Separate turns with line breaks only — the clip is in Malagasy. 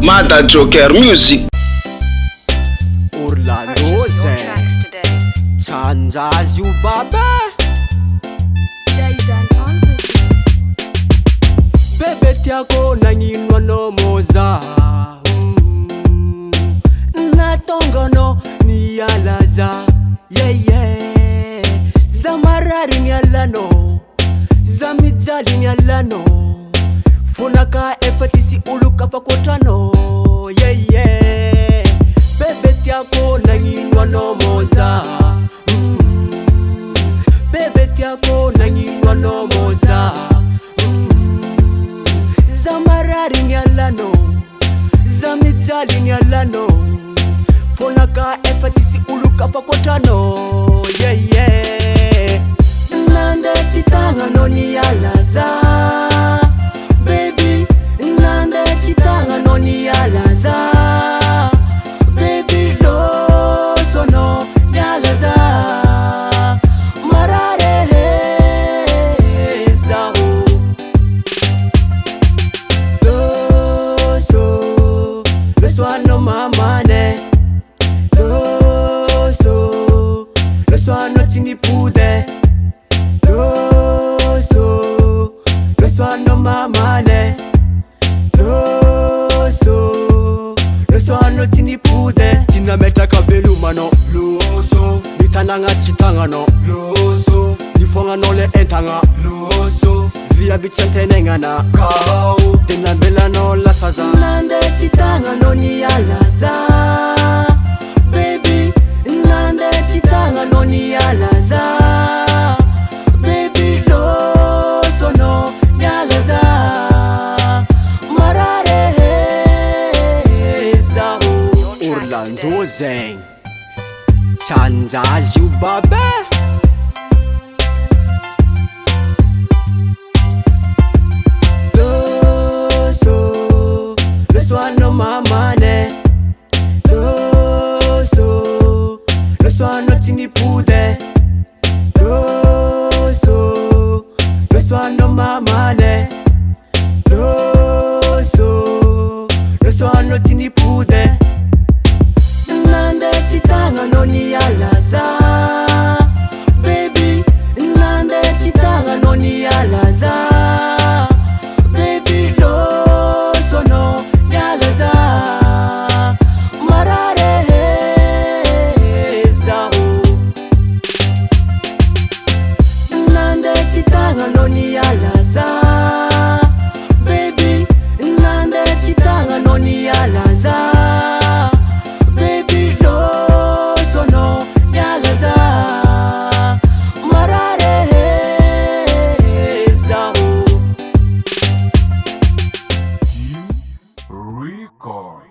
Mada Jocker music.
Chanjas you baba bebe tiako nanginwa no moza natongono ni alaza yeah zamarari ni alano zamijali ni alano funaka epatisi uluka fakotano yeah bebe tiako nanginwa no moza bebe tiako nanginwa no moza zamarari ni alano zamijali ni alano fonaka efatisi uluka fakotano yeah nande chitanga no ni alaza baby nande chitanga no ni alaza baby lo sono ni alaza mamane loso ano chini pude loso ano mamane loso ano chini pude china metaka velumano loso nitananga chitangano loso nifonga nole entanga loso via bichentenengana kao tena belano la saza nande chitanga no ni alaza baby nande chitanga no ni alaza baby lo sono ni alaza marare zao Orlando Zeng Chanjas you babe no mamane loso ano chini pude loso ano mamane loso ano chini pude nande chitanga no ni alaza baby nande chitanga no ni alaza baby loso no no ni alaza baby nande chitanga no ni alaza baby lo sono ni alaza marare zao
you record